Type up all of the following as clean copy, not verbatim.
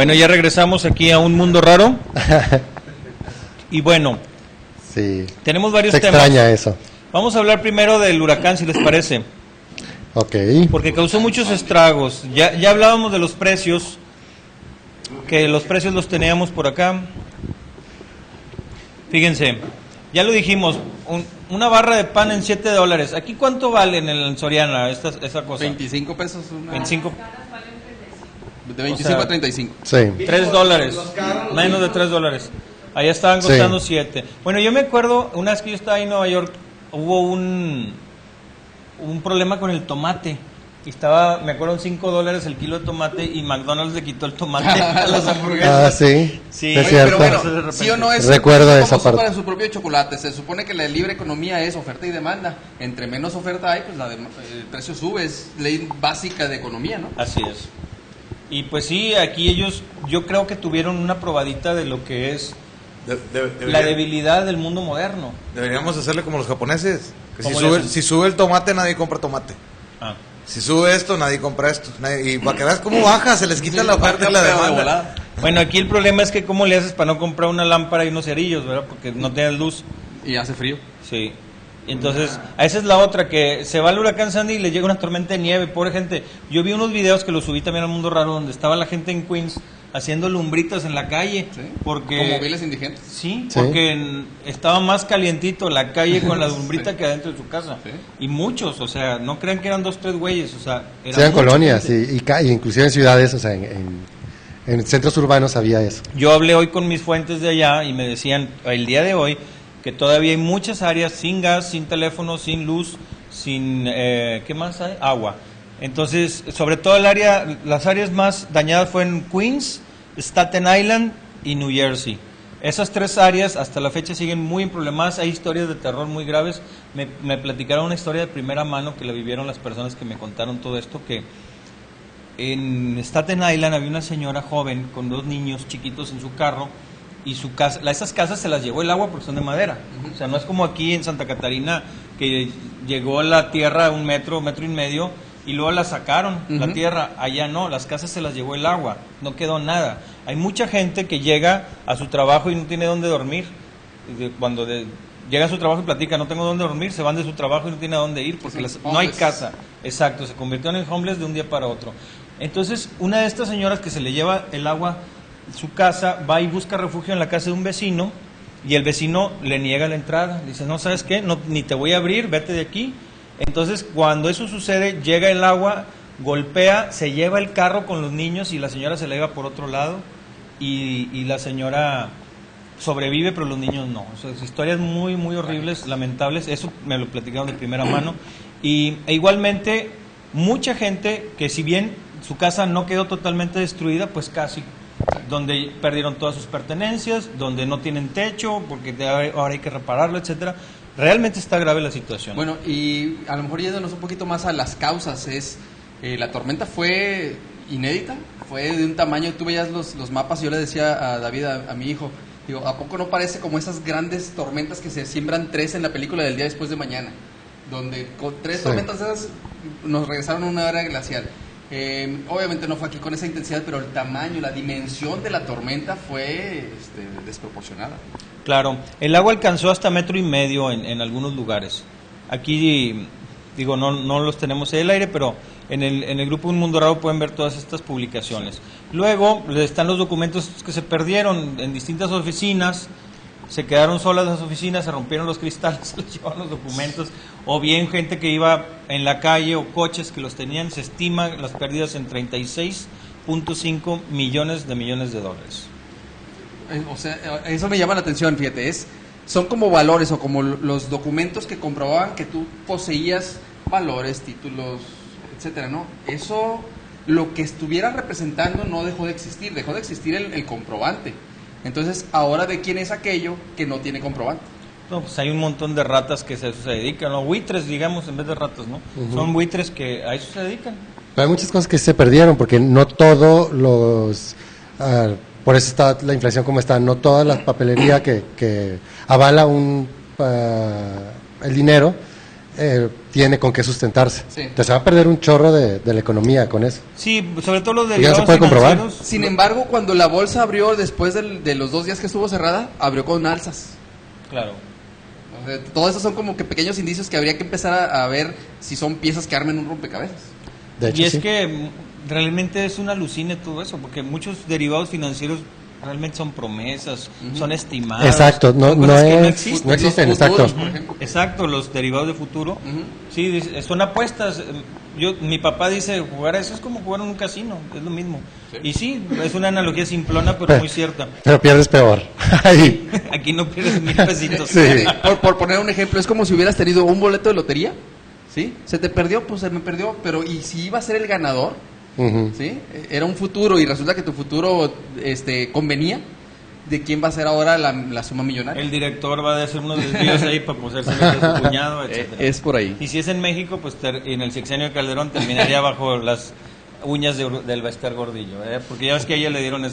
Bueno, ya regresamos aquí a Un Mundo Raro. Y bueno, sí, tenemos varios se temas. extraña eso. Vamos a hablar primero del huracán, si les parece. Ok. Porque causó muchos estragos. Ya hablábamos de los precios, que los precios los teníamos por acá. Fíjense, ya lo dijimos, una barra de pan en $7. ¿Aquí cuánto vale en Soriana esa cosa? 25 pesos. 25. De 25 a 35. Sí. $3, menos de $3. Allá estaban costando 7. Bueno, yo me acuerdo, una vez que yo estaba en Nueva York, hubo un problema con el tomate. Y me acuerdo, $5 el kilo de tomate y McDonald's le quitó el tomate a las hamburguesas. Ah, sí. Sí, es Oye, cierto. pero bueno, sí o no es Recuerdo esa famoso parte. para su propio chocolate. Se supone que la libre economía es oferta y demanda. Entre menos oferta hay, pues el precio sube. Es ley básica de economía, ¿no? Así es. Y pues sí, aquí ellos, yo creo que tuvieron una probadita de lo que es la debilidad del mundo moderno. Deberíamos hacerle como los japoneses. Que ¿Cómo si sube el tomate, nadie compra tomate. Ah. Si sube esto, nadie compra esto. Y para que veas cómo baja, se les quita la oferta y la demanda. Bueno, aquí el problema es que cómo le haces para no comprar una lámpara y unos cerillos, ¿verdad? Porque no tienes luz. Y hace frío. Sí. Entonces, esa es la otra, que se va el huracán Sandy y le llega una tormenta de nieve, pobre gente. Yo vi unos videos que los subí también al Mundo Raro, donde estaba la gente en Queens haciendo lumbritas en la calle. ¿Sí? Porque, como viles indigentes. Sí, Sí. porque estaba más calientito la calle con la lumbrita Sí. que adentro de su casa. Sí. Y muchos, o sea, no crean que eran 2, 3 güeyes, o sea, Sean mucha colonias, gente. y inclusive en ciudades, o sea, en centros urbanos había eso. Yo hablé hoy con mis fuentes de allá y me decían el día de hoy que todavía hay muchas áreas sin gas, sin teléfono, sin luz, sin ¿qué más hay? Agua. Entonces, sobre todo las áreas más dañadas fueron Queens, Staten Island y New Jersey. Esas 3 áreas hasta la fecha siguen muy problemadas. Hay historias de terror muy graves. Me platicaron una historia de primera mano que la vivieron las personas que me contaron todo esto, que en Staten Island había una señora joven con 2 niños chiquitos en su carro y su casa, esas casas se las llevó el agua porque son de madera. O sea, no es como aquí en Santa Catarina que llegó la tierra 1 metro, 1.5 metros y luego la sacaron, la tierra. Allá no, las casas se las llevó el agua, no quedó nada. Hay mucha gente que llega a su trabajo y no tiene dónde dormir. Cuando llega a su trabajo y platica, no tengo dónde dormir, se van de su trabajo y no tiene a dónde ir porque no hay casa. Exacto, se convirtieron en homeless de un día para otro. Entonces, una de estas señoras que se le lleva el agua a su casa, va y busca refugio en la casa de un vecino y el vecino le niega la entrada. Le dice, no, ¿sabes qué? No, ni te voy a abrir, vete de aquí. Entonces, cuando eso sucede, llega el agua, golpea, se lleva el carro con los niños y la señora se la lleva por otro lado y la señora sobrevive, pero los niños no. O sea, historias muy, muy horribles, lamentables. Eso me lo platicaron de primera mano. E igualmente, mucha gente que si bien su casa no quedó totalmente destruida, pues casi, donde perdieron todas sus pertenencias, donde no tienen techo, porque ahora hay que repararlo, etcétera. Realmente está grave la situación. Bueno, y a lo mejor yéndonos un poquito más a las causas, la tormenta fue inédita, fue de un tamaño, tú veías los mapas, yo le decía a David, a mi hijo, digo, ¿a poco no parece como esas grandes tormentas que se siembran 3 en la película del día después de mañana? Donde con 3 tormentas esas nos regresaron a una era glacial. Obviamente no fue aquí con esa intensidad, pero el tamaño, la dimensión de la tormenta fue desproporcionada. Claro, el agua alcanzó hasta 1.5 metros en algunos lugares. Aquí, digo, no los tenemos en el aire, pero en el grupo Un Mundo Raro pueden ver todas estas publicaciones. Luego están los documentos que se perdieron en distintas oficinas, se quedaron solas las oficinas, se rompieron los cristales, se les llevaron los documentos, o bien gente que iba en la calle o coches que los tenían. Se estima las pérdidas en $36.5 millones de dólares. O sea, eso me llama la atención, fíjate, son como valores o como los documentos que comprobaban que tú poseías valores, títulos, etcétera, ¿no? Eso, lo que estuviera representando no dejó de existir el comprobante. Entonces, ahora ¿de quién es aquello que no tiene comprobante? No, pues hay un montón de ratas que se dedican, ¿no? Buitres, digamos, en vez de ratas, ¿no? Son buitres que a eso se dedican. Pero hay muchas cosas que se perdieron porque no todos los... por eso está la inflación como está, no toda la papelería que avala el dinero tiene con qué sustentarse. Sí. Entonces se va a perder un chorro de la economía con eso. Sí, sobre todo los ya derivados se puede comprobar. financieros. Sin embargo, cuando la bolsa abrió después de los 2 días que estuvo cerrada, abrió con alzas. Claro. O sea, todo eso son como que pequeños indicios que habría que empezar a ver si son piezas que armen un rompecabezas. De hecho, Y es sí. que realmente es un alucine todo eso, porque muchos derivados financieros realmente son promesas, son estimados. Exacto, no, son no, cosas que no existen, Los exacto. futuros, por ejemplo. Exacto, los derivados de futuro. Ujú. Sí, son apuestas. Mi papá dice, jugar a eso es como jugar en un casino, es lo mismo. Sí. Y sí, es una analogía simplona, pero muy cierta. Pero pierdes peor. Ahí. Aquí no pierdes 1,000 pesitos. Sí. Por poner un ejemplo, es como si hubieras tenido un boleto de lotería, ¿sí? Se te perdió, pues se me perdió, pero ¿y si iba a ser el ganador? Ujú. ¿Sí? Era un futuro y resulta que tu futuro convenía. ¿De quién va a ser ahora la suma millonaria? El director va a hacer unos desvíos ahí para poseerse de su cuñado, etcétera. Es por ahí. Y si es en México, pues en el sexenio de Calderón terminaría bajo las uñas del Bester Gordillo, porque ya ves que a ella le dieron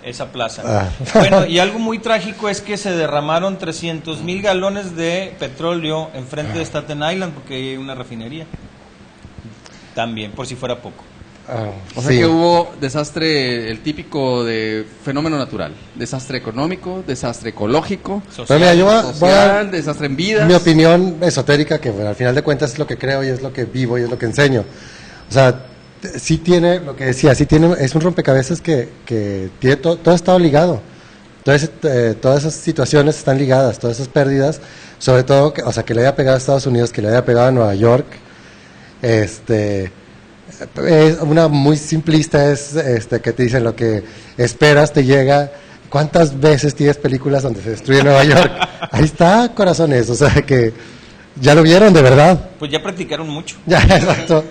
esa plaza. Ah. Bueno, y algo muy trágico es que se derramaron 300,000 galones de petróleo enfrente de Staten Island, porque hay una refinería. También, por si fuera poco. O sea Sí. que hubo desastre, el típico de fenómeno natural, desastre económico, desastre ecológico, Pero mira, yo voy a social, desastre en vidas. mi opinión esotérica, que bueno, al final de cuentas es lo que creo y es lo que vivo y es lo que enseño. O sea, sí tiene, lo que decía, sí tiene, es un rompecabezas que tiene todo ha estado ligado. Entonces, todas esas situaciones están ligadas, todas esas pérdidas, sobre todo, o sea, que le haya pegado a Estados Unidos, que le haya pegado a Nueva York, una muy simplista es que te dicen lo que esperas te llega. ¿Cuántas veces tienes películas donde se destruye Nueva York? Ahí está, corazones, o sea que ya lo vieron de verdad. Pues ya practicaron mucho. Ya, exacto.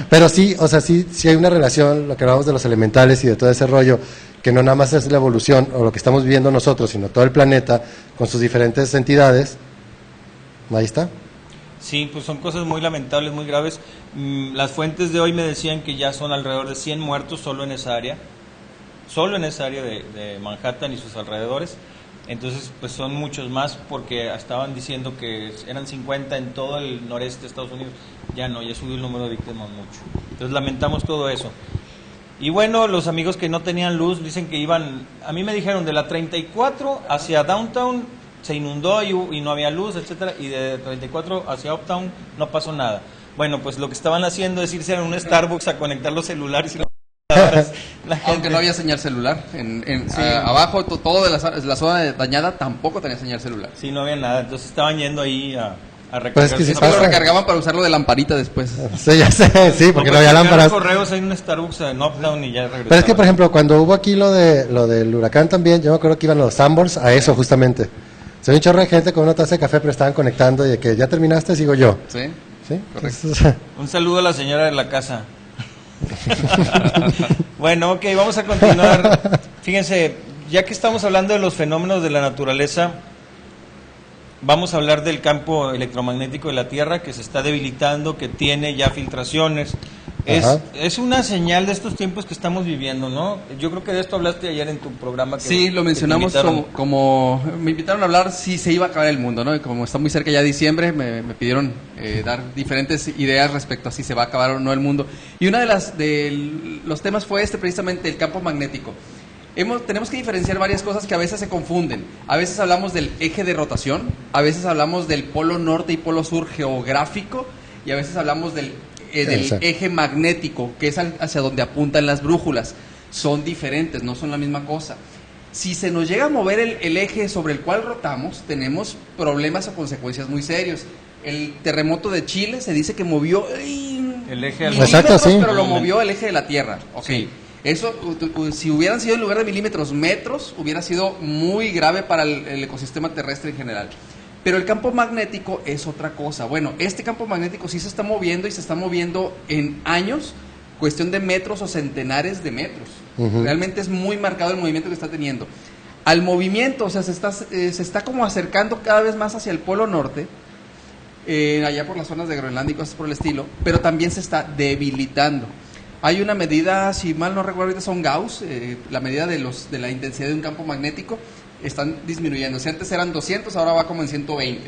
Pero sí, o sea, sí hay una relación, lo que hablamos de los elementales y de todo ese rollo, que no nada más es la evolución o lo que estamos viviendo nosotros, sino todo el planeta con sus diferentes entidades. Ahí está. Sí, pues son cosas muy lamentables, muy graves. Las fuentes de hoy me decían que ya son alrededor de 100 muertos solo en esa área de Manhattan y sus alrededores. Entonces, pues son muchos más porque estaban diciendo que eran 50 en todo el noreste de Estados Unidos. Ya no, ya subió el número de víctimas mucho. Entonces lamentamos todo eso. Y bueno, los amigos que no tenían luz dicen que iban, a mí me dijeron de la 34 hacia Downtown se inundó y no había luz, etcétera, y de 34 hacia Uptown no pasó nada. Bueno, pues lo que estaban haciendo es irse a un Starbucks a conectar los celulares y las computadoras. La gente- Aunque no había señal celular. Sí. Abajo, todo de la zona dañada tampoco tenía señal celular. Sí, no había nada, entonces estaban yendo ahí a recargar. Pues es que sí Eso lo pasa. recargaban para usarlo de lamparita después. Sí, ya sé, sí, porque no había lámparas. correos en un Starbucks en Uptown y ya regresaban. Pero es que, por ejemplo, cuando hubo aquí lo del huracán también, yo me acuerdo que iban los Sanborns a eso justamente. Se ve un chorro de gente con una taza de café, pero estaban conectando y de que ya terminaste, sigo yo. ¿Sí? ¿Sí? Correcto. Entonces, Un saludo a la señora de la casa. Bueno, ok, vamos a continuar. Fíjense, ya que estamos hablando de los fenómenos de la naturaleza, vamos a hablar del campo electromagnético de la Tierra que se está debilitando, que tiene ya filtraciones. Ajá. Es una señal de estos tiempos que estamos viviendo, ¿no? Yo creo que de esto hablaste ayer en tu programa. Sí, lo mencionamos como me invitaron a hablar si se iba a acabar el mundo, ¿no? Y como está muy cerca ya diciembre, me pidieron dar diferentes ideas respecto a si se va a acabar o no el mundo. Y una de los temas fue precisamente el campo magnético. Tenemos que diferenciar varias cosas que a veces se confunden. A veces hablamos del eje de rotación, a veces hablamos del polo norte y polo sur geográfico, y a veces hablamos del eje magnético, que es hacia donde apuntan las brújulas. Son diferentes, no son la misma cosa. Si se nos llega a mover el eje sobre el cual rotamos, tenemos problemas o consecuencias muy serios. El terremoto de Chile se dice que movió el eje al Exacto, sí. pero lo movió el eje de la Tierra. Okay. Sí. Eso, si hubieran sido en lugar de milímetros, metros, hubiera sido muy grave para el ecosistema terrestre en general. Pero el campo magnético es otra cosa. Bueno, este campo magnético sí se está moviendo y se está moviendo en años, cuestión de metros o centenares de metros. Uh-huh. Realmente es muy marcado el movimiento que está teniendo. Al movimiento, o sea, se está como acercando cada vez más hacia el polo norte, allá por las zonas de Groenlandia y cosas por el estilo, pero también se está debilitando. Hay una medida, si mal no recuerdo ahorita son Gauss, la medida de la intensidad de un campo magnético, están disminuyendo. Si antes eran 200, ahora va como en 120.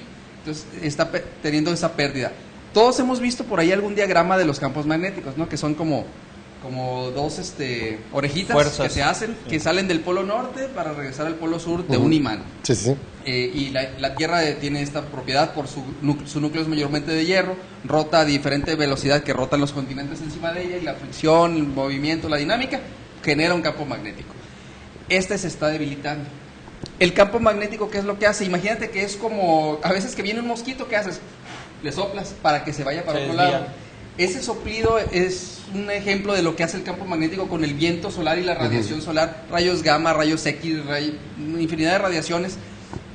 Entonces está teniendo esa pérdida. Todos hemos visto por ahí algún diagrama de los campos magnéticos, ¿no? Que son como dos orejitas fuerzas que se hacen, que salen del polo norte para regresar al polo sur de un imán. Sí, sí. Y la Tierra tiene esta propiedad por su núcleo es mayormente de hierro, rota a diferente velocidad que rotan los continentes encima de ella, y la fricción, el movimiento, la dinámica genera un campo magnético. Este se está debilitando. El campo magnético, ¿qué es lo que hace? Imagínate que es como, a veces que viene un mosquito, ¿qué haces? Le soplas para que se vaya para otro lado. Ese soplido es un ejemplo de lo que hace el campo magnético con el viento solar y la radiación solar, rayos gamma, rayos X, infinidad de radiaciones,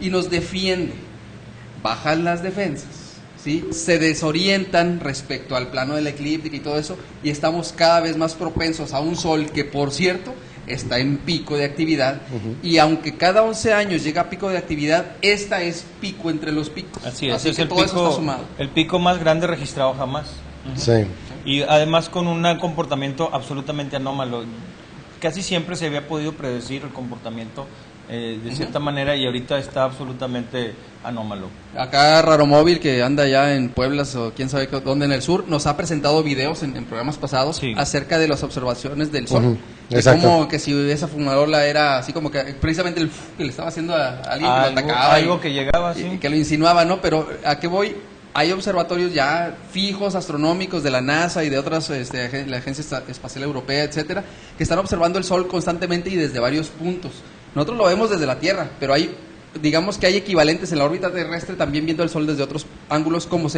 y nos defiende. Bajan las defensas, ¿sí? Se desorientan respecto al plano de la eclíptica y todo eso, y estamos cada vez más propensos a un sol que, por cierto, está en pico de actividad, y aunque cada 11 años llega a pico de actividad, esta es pico entre los picos. Así es, Así es que el todo eso está pico, sumado. el pico más grande registrado jamás. Sí. Y además con un comportamiento absolutamente anómalo. Casi siempre se había podido predecir el comportamiento de cierta manera, y ahorita está absolutamente anómalo. Acá Raromóvil, que anda allá en Puebla o quién sabe dónde en el sur, nos ha presentado videos en programas pasados acerca de las observaciones del sol. Como que si esa fumarola era así como que precisamente el que le estaba haciendo a alguien que lo atacaba. Algo que llegaba así. Y que lo insinuaba, ¿no? Pero ¿a qué voy? Hay observatorios ya fijos, astronómicos de la NASA y de otras, la Agencia Espacial Europea, etcétera, que están observando el Sol constantemente y desde varios puntos. Nosotros lo vemos desde la Tierra, pero digamos que hay equivalentes en la órbita terrestre también viendo el Sol desde otros ángulos, como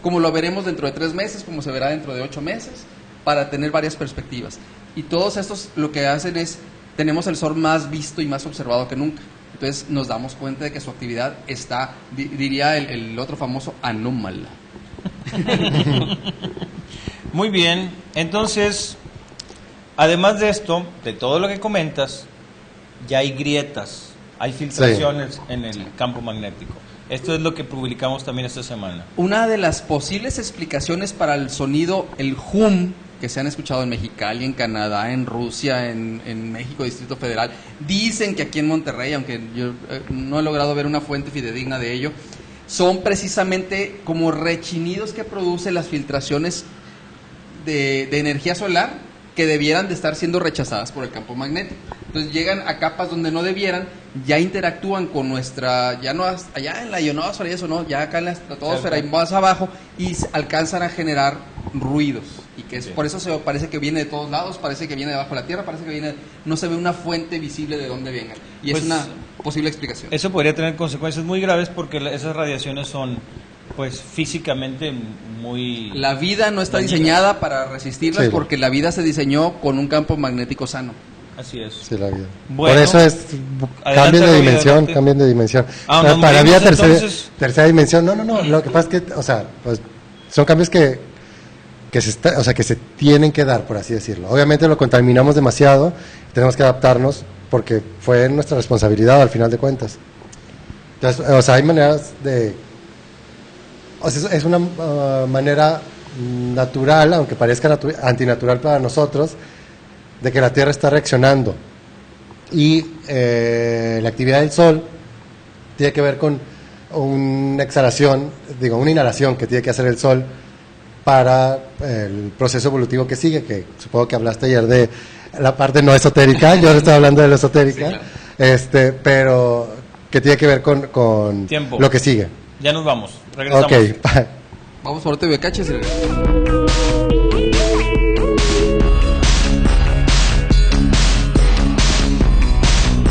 como lo veremos dentro de 3 meses, como se verá dentro de 8 meses, para tener varias perspectivas. Y todos estos lo que hacen es, tenemos el Sol más visto y más observado que nunca. Entonces nos damos cuenta de que su actividad está, diría el otro famoso, anómala. Muy bien, entonces, además de esto, de todo lo que comentas, ya hay grietas, hay filtraciones en el campo magnético. Esto es lo que publicamos también esta semana. Una de las posibles explicaciones para el sonido, el hum, que se han escuchado en Mexicali, en Canadá, en Rusia, en México, Distrito Federal, dicen que aquí en Monterrey, aunque yo no he logrado ver una fuente fidedigna de ello, son precisamente como rechinidos que producen las filtraciones de energía solar que debieran de estar siendo rechazadas por el campo magnético. Entonces llegan a capas donde no debieran, ya interactúan con nuestra, ya no allá en la ionosfera y eso, no, ya acá en la estratosfera y más abajo, y alcanzan a generar ruidos. Y que por eso parece que viene de todos lados, parece que viene debajo de la Tierra, parece que viene, no se ve una fuente visible de dónde venga. Y pues, es una posible explicación. Eso podría tener consecuencias muy graves porque esas radiaciones son, pues, físicamente muy... La vida no está diseñada para resistirlas, porque la vida se diseñó con un campo magnético sano. Así es. Sí, la vida. Bueno, por eso cambien de dimensión. Para vida tercera dimensión. No, lo que pasa es que, pues, son cambios que se tienen que dar, por así decirlo. Obviamente lo contaminamos demasiado, tenemos que adaptarnos porque fue nuestra responsabilidad al final de cuentas. Entonces, hay maneras de... es una manera natural, aunque parezca antinatural para nosotros, de que la Tierra está reaccionando. Y la actividad del Sol tiene que ver con una inhalación que tiene que hacer el Sol para el proceso evolutivo que sigue, que supongo que hablaste ayer de la parte no esotérica, yo estoy hablando de la esotérica, sí, claro. Pero que tiene que ver con lo que sigue. Ya nos vamos, regresamos. Ok, bye. Vamos por TV Caches.